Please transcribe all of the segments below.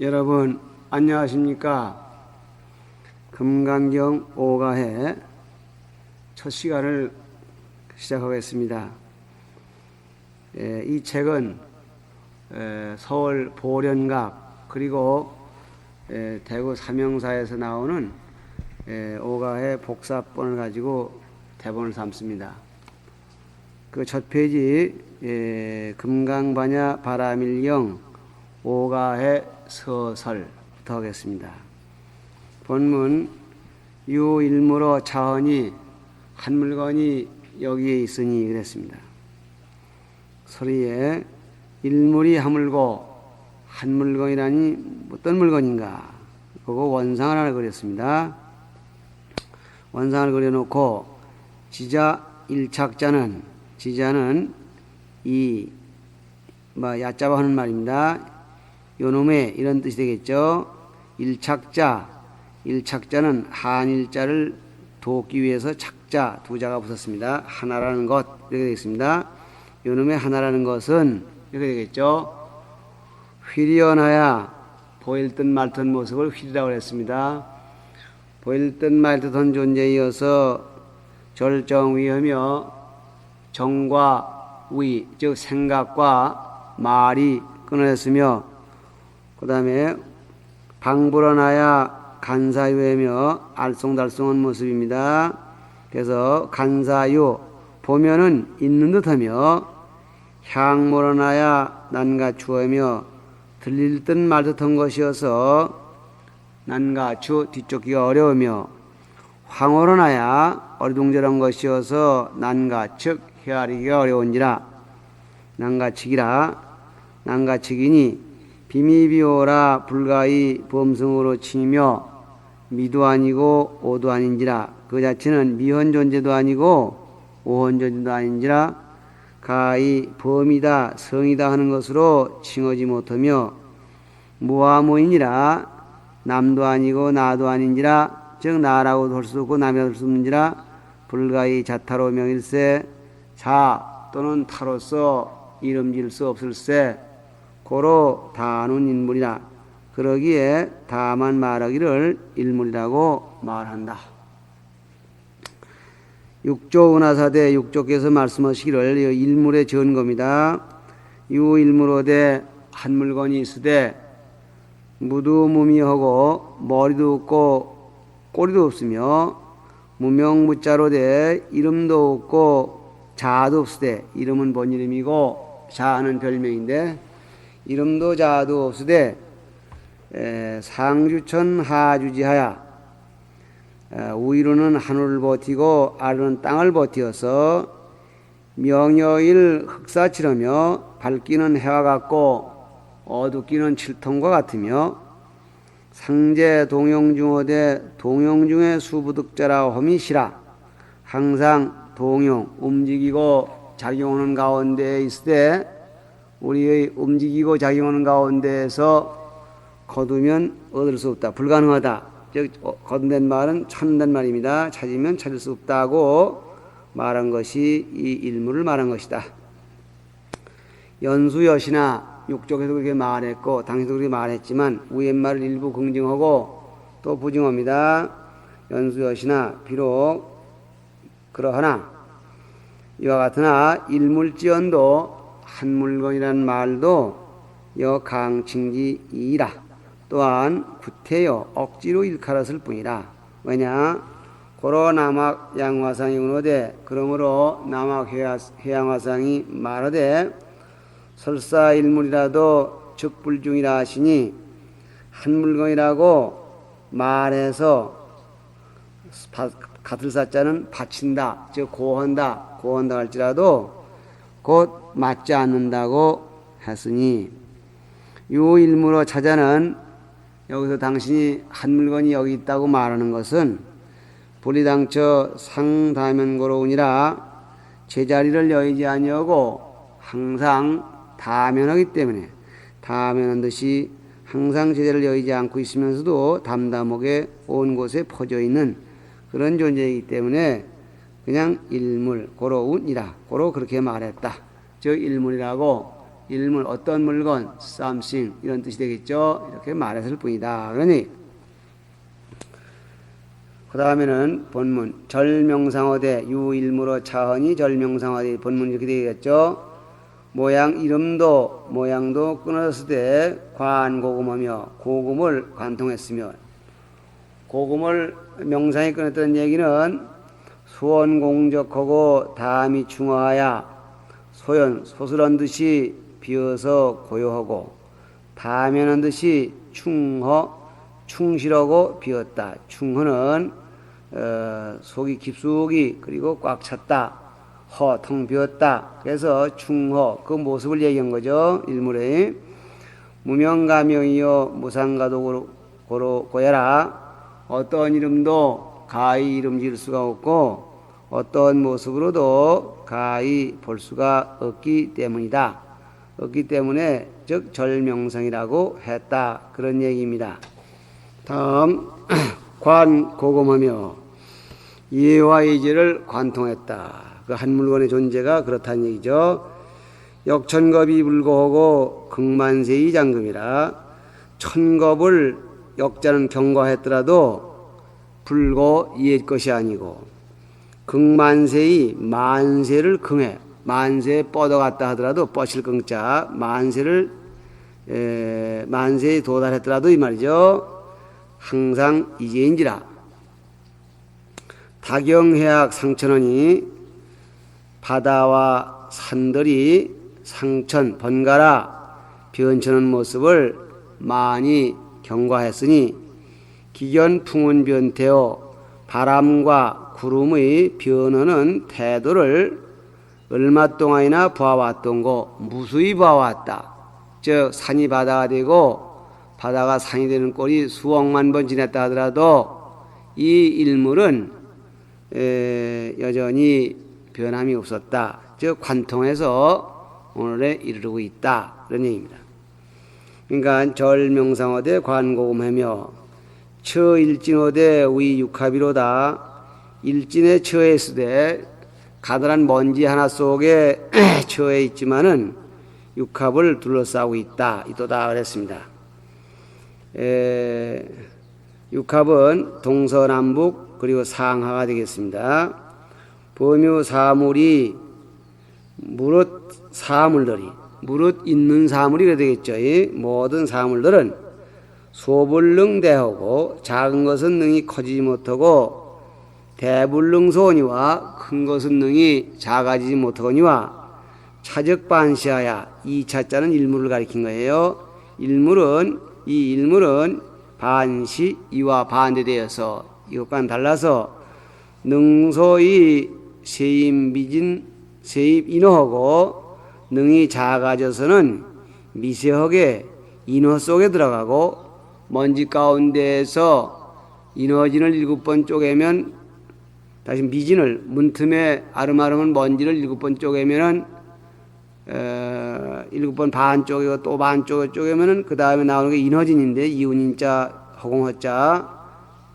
여러분 안녕하십니까? 금강경 5가해 첫 시간을 시작하겠습니다. 이 책은 서울 보련각 그리고 대구 삼형사에서 나오는 5가해 복사본을 가지고 대본을 삼습니다. 그 첫 페이지 금강반야 바라밀령 5가해 서설부터 하겠습니다. 본문 유일무로 자언이 한 물건이 여기에 있으니 그랬습니다. 소리에 일물이 하물고 한 물건이라니 어떤 물건인가? 그거 원상을 하나 그렸습니다. 원상을 그려놓고 지자 일착자는 지자는 이 야자바 하는 말입니다. 요놈의 이런 뜻이 되겠죠. 일착자는 한일자를 돕기 위해서 착자 두 자가 붙었습니다. 하나라는 것 이렇게 되겠습니다. 요놈의 하나라는 것은 이렇게 되겠죠. 휘리어나야 보일 듯 말 듯 모습을 휘리라고 했습니다. 보일 듯 말 듯한 존재이어서 절정위하며 정과 위, 즉 생각과 말이 끊어졌으며 그 다음에 방불어나야 간사유하며 알쏭달쏭한 모습입니다. 그래서 간사유 보면은 있는 듯하며 향물어나야 난가추하며 들릴 듯 말 듯한 것이어서 난가추 뒤쫓기가 어려우며 황홀어나야 어리둥절한 것이어서 난가측 헤아리기가 어려운지라 난가측이니 비미비오라 불가히 범성으로 치며 미도 아니고 오도 아닌지라 그 자체는 미현 존재도 아니고 오현 존재도 아닌지라 가히 범이다 성이다 하는 것으로 칭하지 못하며 무아무이니라 남도 아니고 나도 아닌지라 즉 나라고도 할 수 없고 남이라고 할 수 없는지라 불가히 자타로 명일세 자 또는 타로서 이름 지을 수 없을세 고로 다는 인물이라 그러기에 다만 말하기를 일물이라고 말한다. 육조 은하사대 육조께서 말씀하시기를 일물의 전거입니다. 유일물어대 한 물건이 있으되 무두무미하고 머리도 없고 꼬리도 없으며 무명무자로되 이름도 없고 자도 없으되 이름은 본 이름이고 자는 별명인데 이름도 자도 없으되 상주천 하주지하야 위로는 하늘을 버티고 아래는 땅을 버티어서 명여일 흑사치라며 밝기는 해와 같고 어둡기는 칠통과 같으며 상제 동용중어대 동용중의 수부득자라 험이시라 항상 동용 움직이고 작용하는 가운데에 있으되 우리의 움직이고 작용하는 가운데에서 거두면 얻을 수 없다. 불가능하다. 즉 거둔된 말은 찾는다는 말입니다. 찾으면 찾을 수 없다고 말한 것이 이 일물을 말한 것이다. 연수여시나 육족에서 그렇게 말했고 당시도 그렇게 말했지만 위의 말을 일부 긍정하고 또 부정합니다. 연수여시나 비록 그러하나 이와 같으나 일물지언도 한 물건이라는 말도 여강칭지이라 또한 구태여 억지로 일컬었을 뿐이라. 왜냐 고로 남학 양화상이 운호되 그러므로 남학 해양화상이 말하되 설사 일물이라도 즉불중이라 하시니 한 물건이라고 말해서 같을 사자는 바친다 즉 고한다 할지라도 곧 맞지 않는다고 했으니 유일무로 찾아는 여기서 당신이 한 물건이 여기 있다고 말하는 것은 불이당처 상다면고로우니라 제자리를 여의지 아니하고 항상 다면하기 때문에 다면한 듯이 항상 제자리를 여의지 않고 있으면서도 담담하게 온 곳에 퍼져 있는 그런 존재이기 때문에 그냥 일물 고로운이라 고로 그렇게 말했다. 즉 일물이라고 일물 어떤 물건, something 이런 뜻이 되겠죠. 이렇게 말했을 뿐이다. 그러니 그 다음에는 본문 절명상어대 유일무로 차헌이 절명상어대 본문 이렇게 되겠죠. 모양도 끊어졌을 때 관고금하며 고금을 관통했으며 고금을 명상에 끊었다는 얘기는 수원공적하고 다음이 중화하야 소슬한 듯이 비어서 고요하고 다면한 듯이 충실하고 비었다. 충허는 속이 깊숙이 그리고 꽉 찼다. 텅 비었다. 그래서 충허 그 모습을 얘기한 거죠. 일물에 무명가명이요 무상가도 고야라. 어떤 이름도 가히 이름 지을 수가 없고 어떤 모습으로도 가히 볼 수가 없기 때문이다. 없기 때문에 즉 절명성이라고 했다. 그런 얘기입니다. 다음 관고금하며 예와 이제를 관통했다. 그 한 물건의 존재가 그렇다는 얘기죠. 역천겁이 불고하고 극만세의 장금이라. 천겁을 역자는 경과했더라도 불고 이의 것이 아니고 극만세의 만세를 긍해 만세에 뻗어갔다 하더라도 뻗칠 긍자 만세에 도달했더라도 이 말이죠. 항상 이제인지라. 다경해악 상천원이 바다와 산들이 상천 번갈아 변천한 모습을 많이 경과했으니 기견 풍운 변태어 바람과 구름의 변하는 태도를 얼마 동안이나 보아왔던고 무수히 보아왔다. 즉 산이 바다가 되고 바다가 산이 되는 꼴이 수억만 번 지났다 하더라도 이 일물은 여전히 변함이 없었다. 즉 관통해서 오늘에 이르고 있다. 그런 얘기입니다. 그러니까 절명상어대 관고금하며 처일진어대 위육합이로다. 일진에 처했으되 가늘한 먼지 하나 속에 처해 있지만은 육합을 둘러싸고 있다. 이도다 그랬습니다. 육합은 동서남북 그리고 상하가 되겠습니다. 범유사물이 무릇 사물들이 무릇 있는 사물이 되겠죠. 모든 사물들은 소불능대하고 작은 것은 능히 커지지 못하고 대불능소니와 큰 것은 능히 작아지지 못하거니와 차적반시하야. 이 차자는 일물을 가리킨 거예요. 이 일물은 반시 이와 반대되어서 이것과는 달라서 능소의 세입 인어하고 능이 작아져서는 미세하게 인어 속에 들어가고 먼지 가운데에서 인어진을 7번 쪼개면 다시 미진을 문틈에 아름아름한 먼지를 7번 쪼개면은 7번 반 쪼개고 또 반 쪼개면은 그 다음에 나오는 게 인어진인데 이운인자 허공허자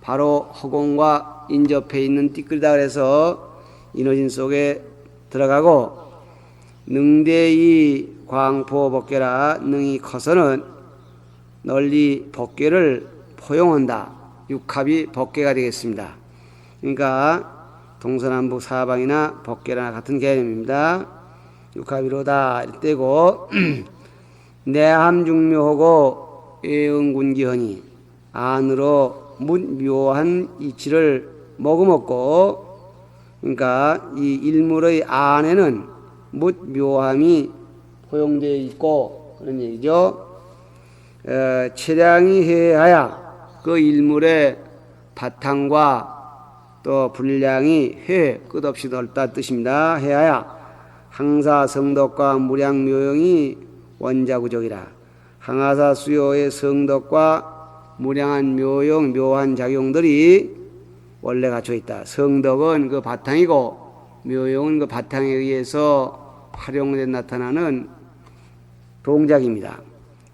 바로 허공과 인접해 있는 띠끌이다 그래서 인어진 속에 들어가고 능대이 광포 법계라. 능이 커서는 널리 법계를 포용한다. 육합이 법계가 되겠습니다. 그러니까 동서남북 사방이나 법계나 같은 개념입니다. 육합이로다 이때고 내함중묘하고 애응군기허니 안으로 묻묘한 이치를 머금었고 그러니까 이 일물의 안에는 묻묘함이 포용되어 있고 그런 얘기죠. 체량이 해하야 그 일물의 바탕과 또 분량이 해 끝없이 넓다 뜻입니다. 해하야 항사 성덕과 무량묘용이 원자구적이라. 항하사 수요의 성덕과 무량한 묘용 묘한 작용들이 원래 갖춰 있다. 성덕은 그 바탕이고 묘용은 그 바탕에 의해서 활용돼 나타나는 동작입니다.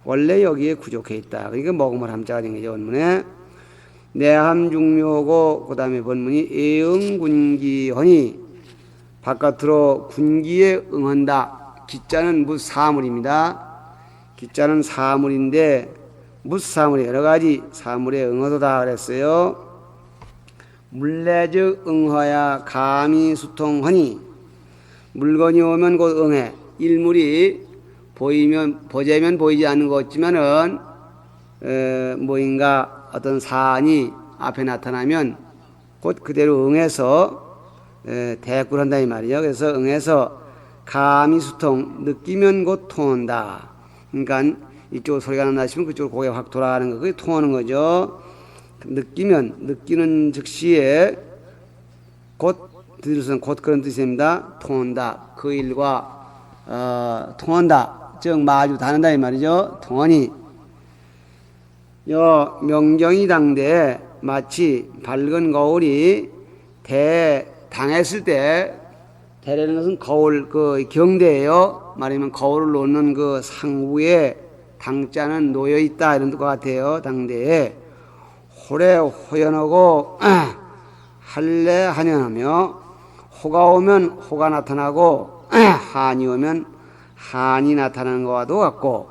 원래 여기에 구족해 있다. 그러니까 먹음을 함자가 된 거죠. 원문에 내함중묘고 그 다음에 본문이 애응군기허니 바깥으로 군기에 응한다. 기자는 무사물입니다. 기자는 사물인데 무사물이 여러 가지 사물에 응어도다 그랬어요. 물내즉 응허야 감히 수통하니 물건이 오면 곧 응해. 일물이 보자면 보이지 않는 것 같지만은 뭐인가 어떤 사안이 앞에 나타나면 곧 그대로 응해서 대꾸를 한다 이 말이죠. 그래서 응해서 감히 수통 느끼면 곧 통한다. 그러니까 이쪽 소리가 난다 싶으면 그쪽으로 고개 확 돌아가는 거 그게 통하는 거죠. 느끼는 즉시에 곧 들으서는 곧 그런 뜻입니다. 통한다. 그 일과 통한다. 즉 마주 다는다 이 말이죠. 통하니 명경이 당대 마치 밝은 거울이 당했을 때 대라는 것은 거울 그 경대예요. 말하면 거울을 놓는 그 상부에 당자는 놓여 있다 이런 것 같아요. 당대에 호래 호연하고 할래 한연하며 호가 오면 호가 나타나고 한이 오면 한이 나타나는 것과도 같고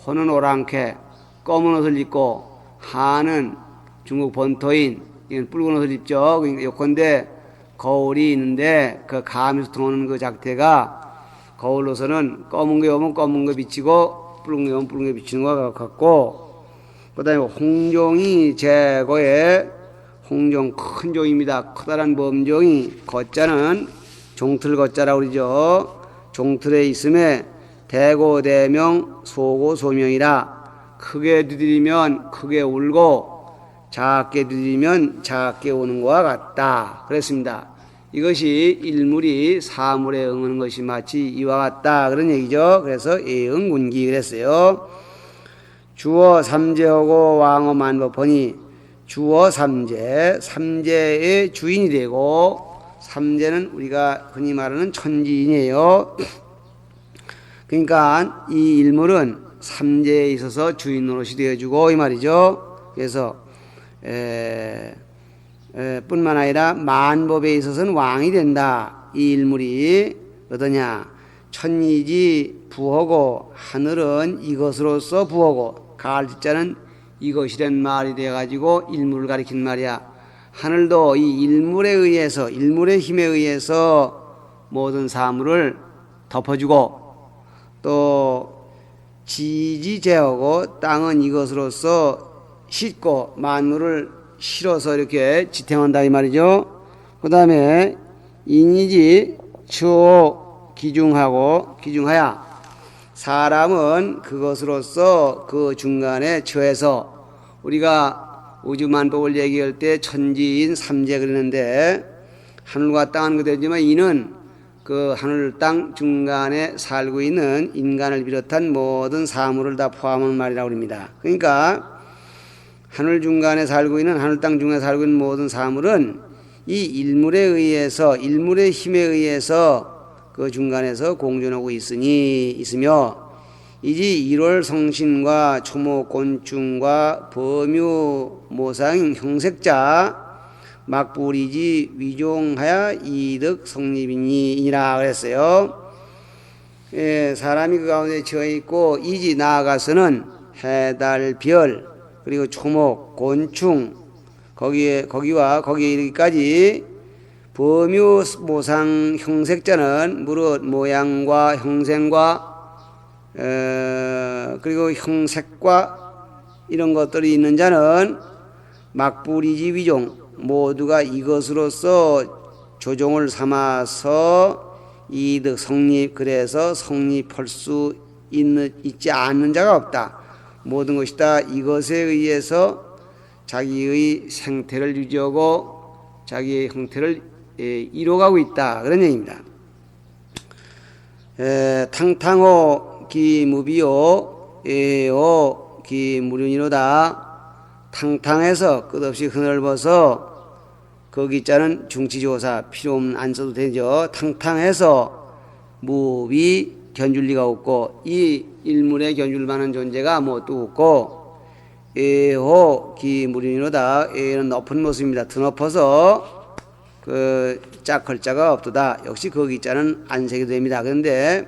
호는 오랑캐 검은 옷을 입고 한은 중국 본토인 이건 붉은 옷을 입죠. 요건데 거울이 있는데 그 감에서 통하는 그 작태가 거울로서는 검은 게 오면 검은 거 비치고 붉은 게 오면 붉은 게 비치는 것과 같고 그 다음에 홍종이 제거에 홍종 큰 종입니다. 커다란 범종이 거자는 종틀 거자라고 그러죠. 종틀에 있음에 대고대명 소고소명이라 크게 두드리면 크게 울고 작게 두드리면 작게 오는 것과 같다 그랬습니다. 이것이 일물이 사물에 응하는 것이 마치 이와 같다 그런 얘기죠. 그래서 예응군기 그랬어요. 주어 삼재하고 왕어 만법하니 주어 삼재, 삼재의 주인이 되고 삼재는 우리가 흔히 말하는 천지인이에요. 그러니까 이 일물은 삼재에 있어서 주인 노릇이 되어주고 이 말이죠. 그래서 뿐만 아니라 만법에 있어서는 왕이 된다. 이 일물이 어떠냐? 천이지 부하고 하늘은 이것으로서 부하고 가을자는 이것이란 말이 되어가지고 일물을 가리킨 말이야. 하늘도 이 일물에 의해서 일물의 힘에 의해서 모든 사물을 덮어주고 또 지지제하고 땅은 이것으로서 싣고 만물을 실어서 이렇게 지탱한다 이 말이죠. 그 다음에 인이지 추호 기중하야 사람은 그것으로서 그 중간에 처해서 우리가 우주만법을 얘기할 때 천지인 삼재 그러는데 하늘과 땅은 그대로지만 이는 그 하늘 땅 중간에 살고 있는 인간을 비롯한 모든 사물을 다 포함한 말이라고 합니다. 그러니까 하늘 중간에 살고 있는 하늘 땅 중간에 살고 있는 모든 사물은 이 일물에 의해서 일물의 힘에 의해서 그 중간에서 공존하고 있으며 이지 일월 성신과 초목곤충과 범유 모상 형색자 막불이지 위종하여 이득 성립이니라 그랬어요. 사람이 그 가운데 처해 있고 이지 나아가서는 해, 달, 별 그리고 초목, 곤충 거기와 거기에 이르기까지 범유 모상 형색자는 무릇 모양과 형생과 그리고 형색과 이런 것들이 있는 자는 막불이지 위종 모두가 이것으로서 조종을 삼아서 이득 성립 그래서 성립할 수 있지 않는 자가 없다. 모든 것이 다 이것에 의해서 자기의 생태를 유지하고 자기의 형태를 이뤄가고 있다 그런 얘기입니다. 탕탕호 기무비요 에오 기무륜이로다. 탕탕해서 끝없이 흐늘버서 거기 자는 중치조사 필요 없는 안 써도 되죠. 탕탕해서 무비 견줄 리가 없고 이 일물에 견줄 만한 존재가 아무것도 없고 에호 기무륜이로다. 에는 높은 모습입니다. 드높아서 그 짝할 자가 없도다. 역시 거기 자는 안색이 됩니다. 그런데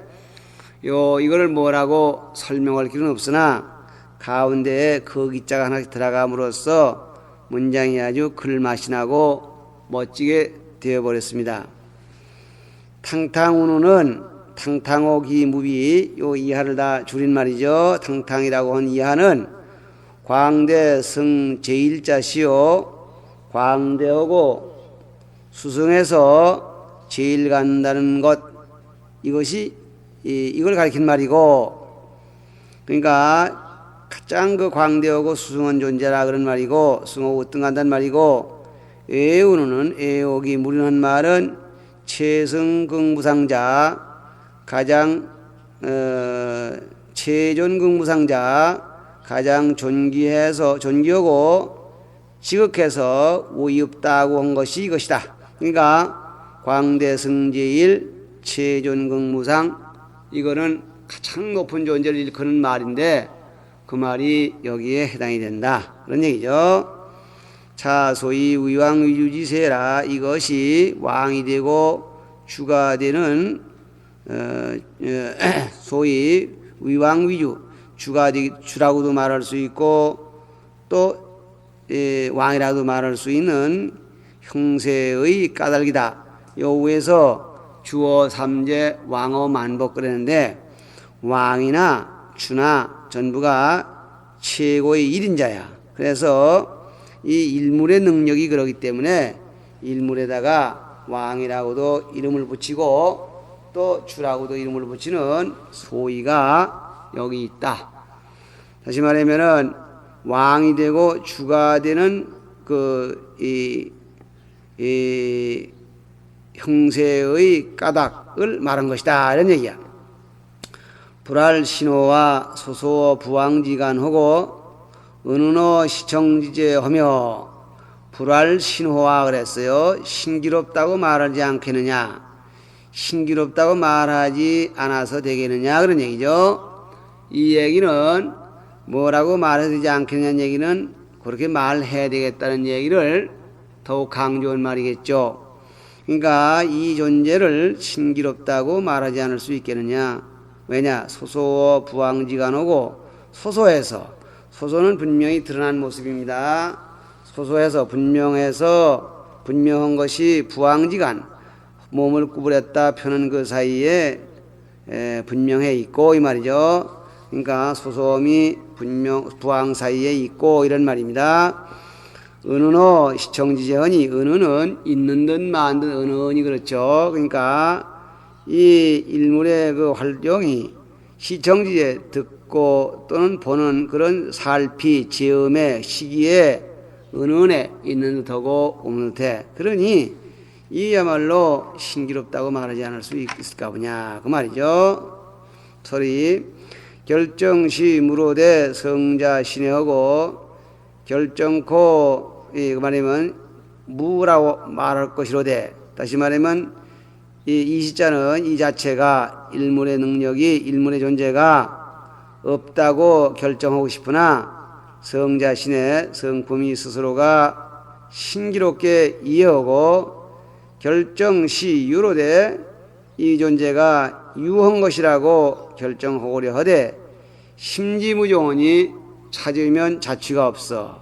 이거를 뭐라고 설명할 길은 없으나 가운데에 그 기자가 하나씩 들어감으로써 문장이 아주 글맛이 나고 멋지게 되어버렸습니다. 탕탕운우는 탕탕오기 무비 요 이하를 다 줄인 말이죠. 탕탕이라고 한 이하는 광대 승 제일자시요 광대하고 수승해서 제일 간다는 것 이것이 이걸 가리킨 말이고 그러니까 가장 그 광대하고 수승한 존재라 그런 말이고 승하고 으뜸간다는 말이고 애운우는 애옥이 무리한 말은 최승극무상자 가장 최존극무상자 가장 존귀하고 지극해서 오이 없다고 한 것이 이것이다. 그러니까 광대승제일 최존극무상 이거는 가장 높은 존재를 일컫는 말인데 그 말이 여기에 해당이 된다. 그런 얘기죠. 자, 소위 위왕위주지세라 이것이 왕이 되고 주가 되는 소위 위왕위주 주라고도 말할 수 있고 또 왕이라도 말할 수 있는 형세의 까닭이다. 요 위에서 주어 삼재 왕어 만복 그랬는데 왕이나 주나 전부가 최고의 일인자야. 그래서 이 일물의 능력이 그러기 때문에 일물에다가 왕이라고도 이름을 붙이고 또 주라고도 이름을 붙이는 소위가 여기 있다. 다시 말하면은 왕이 되고 주가 되는 이 형세의 까닭을 말한 것이다. 이런 얘기야. 불알 신호와 소소 부왕지간하고 은은어 시청지제하며 불알 신호와 그랬어요. 신기롭다고 말하지 않겠느냐. 신기롭다고 말하지 않아서 되겠느냐 그런 얘기죠. 이 얘기는 뭐라고 말해야 되지 않겠느냐는 얘기는 그렇게 말해야 되겠다는 얘기를 더욱 강조한 말이겠죠. 그러니까 이 존재를 신기롭다고 말하지 않을 수 있겠느냐. 왜냐 소소 부왕지간하고 소소는 분명히 드러난 모습입니다. 소소해서 분명한 것이 부왕지간 몸을 구부렸다 펴는 그 사이에 분명해 있고 이 말이죠. 그러니까 소소함이 부왕 사이에 있고 이런 말입니다. 은은어 시청지제하니 은은은 있는 듯 만 듯 은은이 그렇죠. 그러니까 이 일물의 그 활동이 시청지제 듣고 또는 보는 그런 살피 제음의 시기에 은은해 있는 듯하고 없는 듯해. 그러니 이야말로 신기롭다고 말하지 않을 수 있을까 보냐 그 말이죠. 소리 결정시 무로대 성자 신혜하고 결정코 그 말하면 무라고 말할 것이로되 다시 말하면 이 시자는 이 자체가 일물의 능력이 일물의 존재가 없다고 결정하고 싶으나 성자 신의 성품이 스스로가 신기롭게 이해하고 결정시 유로되 이 존재가 유한 것이라고 결정하고려 하되 심지무종하니 찾으면 자취가 없어.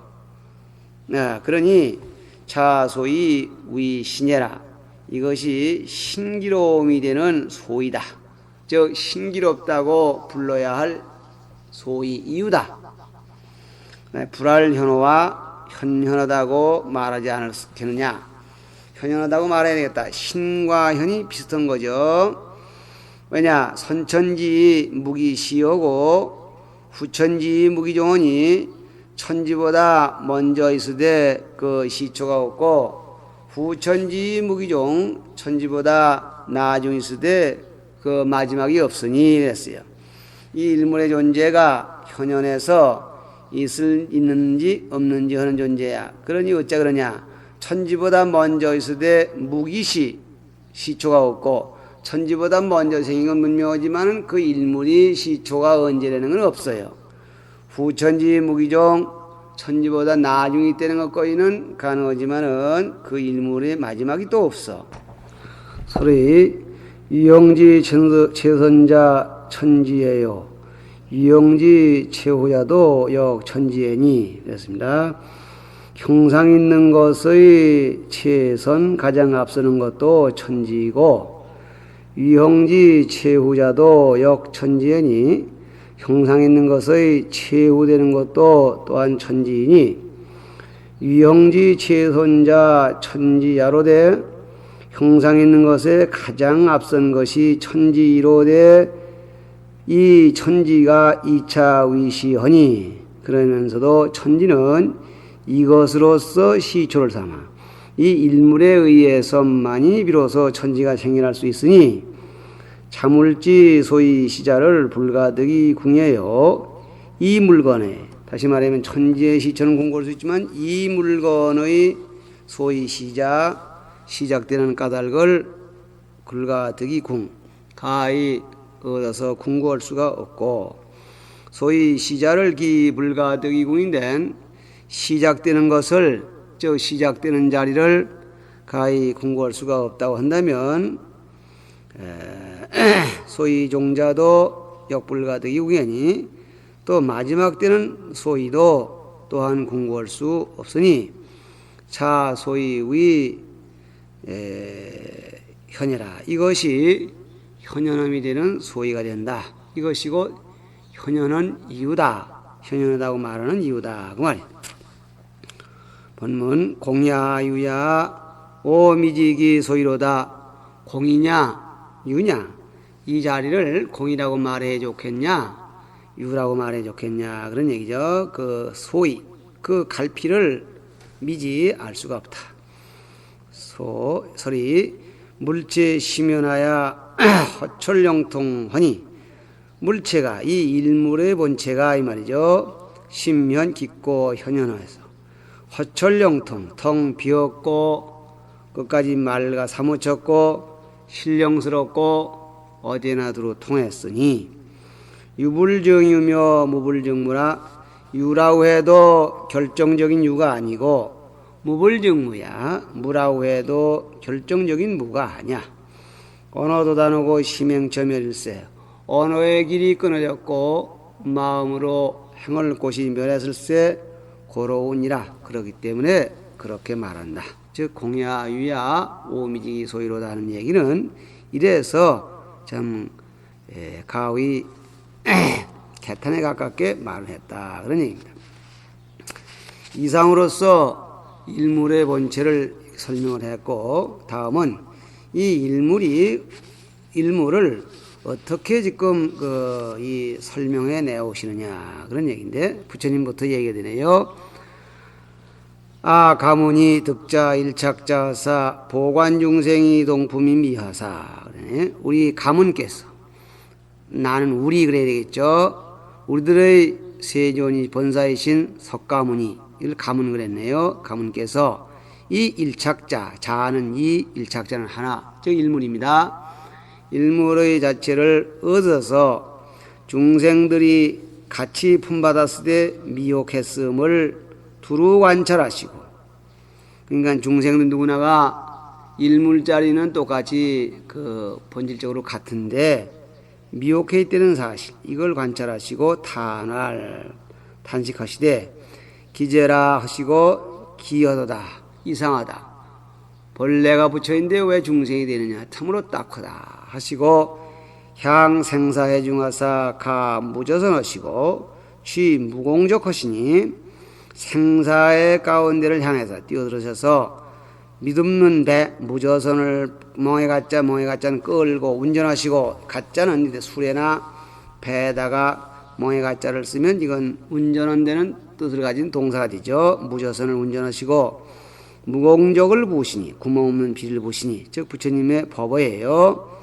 네, 그러니 자소이 위신예라 이것이 신기로움이 되는 소이다. 즉 신기롭다고 불러야 할 소이 이유다. 네, 불알현호와 현현하다고 말하지 않겠느냐. 현현하다고 말해야 되겠다. 신과 현이 비슷한 거죠. 왜냐 선천지 무기시하고 후천지 무기종하니 천지보다 먼저 있으되 그 시초가 없고 후천지 무기종 천지보다 나중 있으되 그 마지막이 없으니 그랬어요. 이 일물의 존재가 현현에서 있는지 없는지 하는 존재야. 그러니 어째 그러냐. 천지보다 먼저 있으되 시초가 없고 천지보다 먼저 생긴 건 분명하지만 그 일물이 시초가 언제라는 건 없어요. 후천지 무기종 천지보다 나중에 있다는 것까지는 가능하지만은 그 일물의 마지막이 또 없어. 소리 이영지 최선자 천지예요. 유형지 최후자도 역천지애니. 그랬습니다. 형상 있는 것의 최선 가장 앞서는 것도 천지이고 유형지 최후자도 역천지애니 형상 있는 것의 최후되는 것도 또한 천지이니 유형지 최선자 천지야로되 형상 있는 것에 가장 앞선 것이 천지이로되 이 천지가 2차 위시하니 그러면서도 천지는 이것으로서 시초를 삼아 이 일물에 의해서만이 비로소 천지가 생겨날 수 있으니 자물지 소위 시자를 불가득이 궁해요. 이 물건에 다시 말하면 천지의 시초는 공고할 수 있지만 이 물건의 소위 시작되는 까닭을 불가득이 가히 얻어서 궁구할 수가 없고 소위 시자를 기 불가득이 궁인된 시작되는 것을 저 시작되는 자리를 가히 궁구할 수가 없다고 한다면 소위 종자도 역불가득이 궁하니 또 마지막 때는 소위도 또한 궁구할 수 없으니 자 소위 위 현여라 이것이 현현함이 되는 소위가 된다. 이것이고 현현은 이유다. 현현하다고 말하는 이유다. 그 말이야. 본문 공야 유야 오미지기 소위로다. 공이냐 유냐 이 자리를 공이라고 말해 좋겠냐 유라고 말해 좋겠냐 그런 얘기죠. 그 소위 그 갈피를 미지 알 수가 없다. 설이 물체 심연하야 허철영통하니 물체가 이 일물의 본체가 이 말이죠. 심현 깊고 현현화해서 허철영통 텅 비었고 끝까지 말과 사무쳤고 신령스럽고 어디나 두루 통했으니 유불정유며 무불정무라 유라고 해도 결정적인 유가 아니고 무불정무야 무라고 해도 결정적인 무가 아니야. 언어도 다르고 심행처멸일세 언어의 길이 끊어졌고 마음으로 행할 곳이 멸했을세 고로우니라. 그렇기 때문에 그렇게 말한다. 즉 공야 유야 오미지기 소위로다 하는 얘기는 이래서 참 가히 개탄에 가깝게 말을 했다 그런 얘기입니다. 이상으로서 일물의 본체를 설명을 했고 다음은 이 일물을 어떻게 지금 이 설명해 내오시느냐 그런 얘기인데 부처님부터 얘기가 되네요. 가문이 득자 일착자사 보관중생이 동품이 미하사. 우리 가문께서 나는 우리 그래야 되겠죠. 우리들의 세존이 본사이신 석가모니 이걸 가문 그랬네요. 가문께서 이 일착자 자는 이 일착자는 하나 즉 일물입니다. 일물의 자체를 얻어서 중생들이 같이 품받았을 때 미혹했음을 두루 관찰하시고 그러니까 중생들 누구나가 일물자리는 똑같이 본질적으로 같은데 미혹해 있다는 사실 이걸 관찰하시고 탄식하시되 기제라 하시고 기여도다 이상하다 벌레가 붙여있는데 왜 중생이 되느냐 참으로 딱하다 하시고 향 생사해 중하사 가 무저선 하시고 취 무공적 하시니 생사의 가운데를 향해서 뛰어들으셔서 믿음는 배 무저선을 멍해가짜는 끌고 운전하시고 가짜는 수레나 배에다가 멍해가짜를 쓰면 이건 운전한 데는 뜻을 가진 동사가 되죠. 무저선을 운전하시고 무공적을 부으시니 구멍 없는 비를 부으시니 즉 부처님의 법어예요.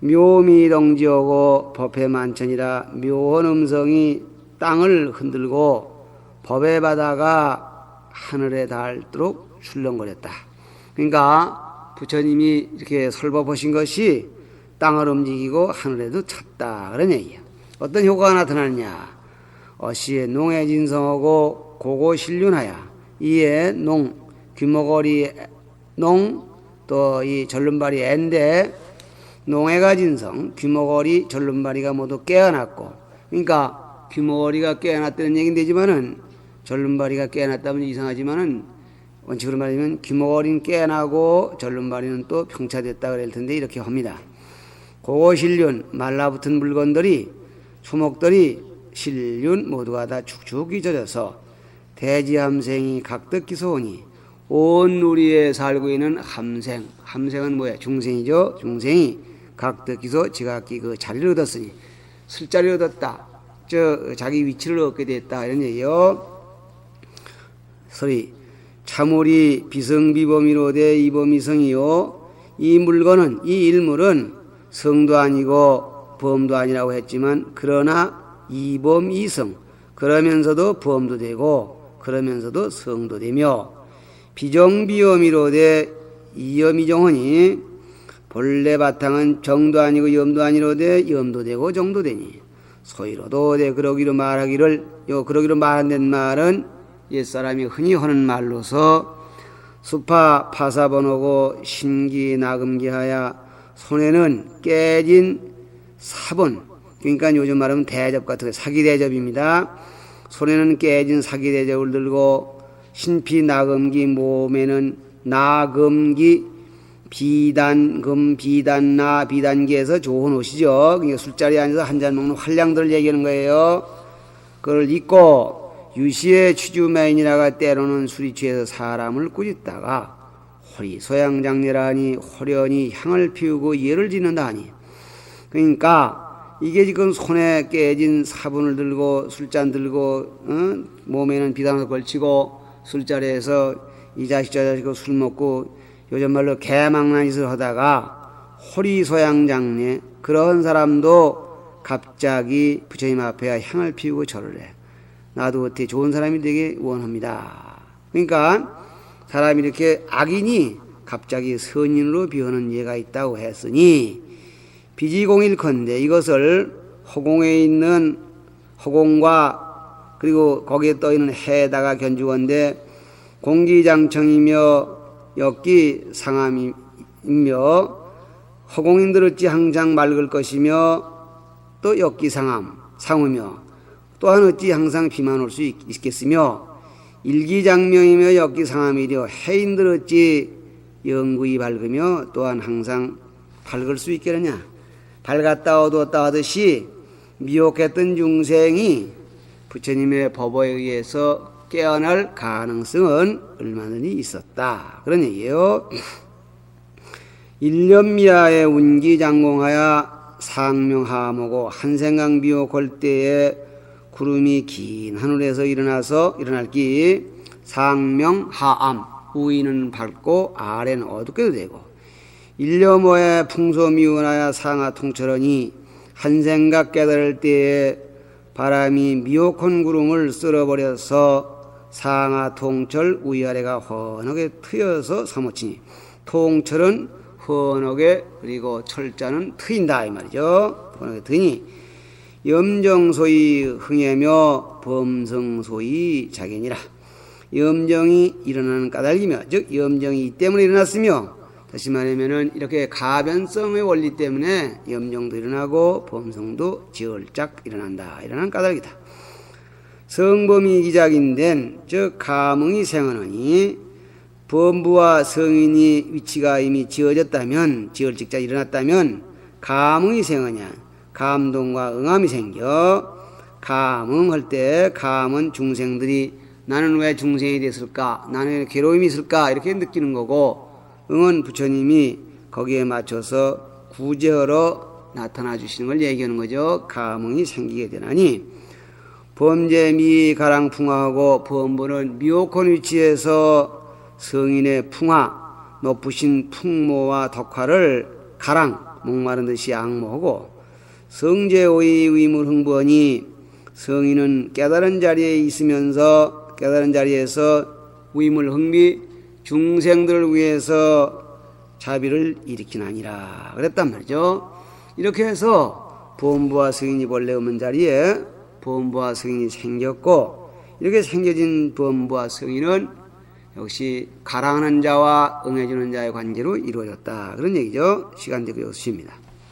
묘미덩지하고 법회 만천이라 묘한 음성이 땅을 흔들고 법의 바다가 하늘에 닿도록 출렁거렸다. 그러니까 부처님이 이렇게 설법하신 것이 땅을 움직이고 하늘에도 찼다 그런 얘기야. 어떤 효과가 나타나느냐. 어시에 농에 진성하고 고고신륜하야 이에 농 귀머거리 농 또 이 절름발이 애인데 농해가 진성, 귀머거리, 절름발이가 모두 깨어났고, 그러니까 귀머거리가 깨어났다는 얘기는 되지만은 절름발이가 깨어났다면 이상하지만은 원칙으로 말하면 귀머거리는 깨어나고 절름발이는 또 평차됐다 그럴 텐데 이렇게 합니다. 고실륜, 말라붙은 물건들이, 초목들이 실륜 모두가 다 축축이 젖어서 대지함생이 각득기소오니 온 누리에 살고 있는 함생, 함생은 뭐야? 중생이죠. 중생이 각득기소 지각기 그 자리를 얻었으니 술자리를 얻었다. 자기 위치를 얻게 됐다 이런 얘기요. 소리 참으리 비성비범이로되 이범이성이요. 이 물건은 이 일물은 성도 아니고 범도 아니라고 했지만 그러나 이범이성 그러면서도 범도 되고 그러면서도 성도 되며 비정비엄이로되 이엄이정하니 본래 바탕은 정도 아니고 염도 아니로되 염도 되고 정도 되니 소위로도 되 그러기로 말한된 말은 옛사람이 흔히 하는 말로서 수파 파사번호고 신기 나금기하야 손에는 깨진 사본 그러니까 요즘 말하면 대접 같은 거 사기대접입니다. 손에는 깨진 사기대접을 들고 신피 나금기 몸에는 나금기 비단금 비단나 비단기에서 좋은 옷이죠. 그러니까 술자리에 앉아서 한잔 먹는 활량들을 얘기하는 거예요. 그걸 입고 유시의 취주매인이라가 때로는 술이 취해서 사람을 꾸짖다가 호리 소양장례라니 호련히 향을 피우고 예를 짓는다 하니 그러니까 이게 지금 손에 깨진 사분을 들고 술잔 들고 몸에는 비단을 걸치고 술자리에서 이 자식 저 자식 술 먹고 요즘 말로 개망난 짓을 하다가 호리 소양장례 그런 사람도 갑자기 부처님 앞에 향을 피우고 절을 해. 나도 어떻게 좋은 사람이 되게 원합니다. 그러니까 사람이 이렇게 악인이 갑자기 선인으로 변하는 예가 있다고 했으니 비지공일컨대 이것을 허공에 있는 허공과 그리고 거기에 떠있는 해에다가 견주건대 공기장청이며 역기상함이며 허공인들 어찌 항상 맑을 것이며 또 역기상함 상우며 또한 어찌 항상 비만 올 수 있겠으며 일기장명이며 역기상함이려 해인들 어찌 영구히 밝으며 또한 항상 밝을 수 있겠느냐. 밝았다 어두웠다 하듯이 미혹했던 중생이 부처님의 법에 의해서 깨어날 가능성은 얼마든지 있었다. 그런 얘기예요. 일념미하에 운기장공하여 상명하모고 한생강 미혹할 때에 구름이 긴 하늘에서 일어날 기 상명하암 위는 밝고 아래는 어둡게도 되고 일념호에 풍소미운하여 상하통철하니 한생각 깨달을 때에 바람이 미혹한 구름을 쓸어버려서 상하통철 위아래가 훤하게 트여서 사무치니 통철은 훤하게 그리고 철자는 트인다 이 말이죠. 훤하게 트니 염정소위 흥해며 범성소위 자견이라. 염정이 일어나는 까닭이며 즉 염정이 이 때문에 일어났으며 다시 말하면은 이렇게 가변성의 원리 때문에 염정도 일어나고 범성도 지얼짝 일어난다. 일어난 까닭이다. 성범이 기작인된 즉 감흥이 생하느니 범부와 성인이 위치가 이미 지어졌다면 지얼직자 일어났다면 감흥이 생하냐 감동과 응함이 생겨 감흥할 때 감은 중생들이 나는 왜 중생이 됐을까 나는 왜 괴로움이 있을까 이렇게 느끼는 거고 응은 부처님이 거기에 맞춰서 구제하러 나타나 주시는 걸 얘기하는 거죠. 감흥이 생기게 되나니 범죄미 가랑풍화하고 범부는 미혹한 위치에서 성인의 풍화 높으신 풍모와 덕화를 가랑 목마른 듯이 악모하고 성제오의 위물 흥부하니 성인은 깨달은 자리에 있으면서 깨달은 자리에서 위물 흥미 중생들을 위해서 자비를 일으키나니라 그랬단 말이죠. 이렇게 해서 범부와 성인이 본래 없는 자리에 범부와 성인이 생겼고 이렇게 생겨진 범부와 성인은 역시 가랑하는 자와 응해주는 자의 관계로 이루어졌다 그런 얘기죠. 시간 되고 여기서 쉽니다.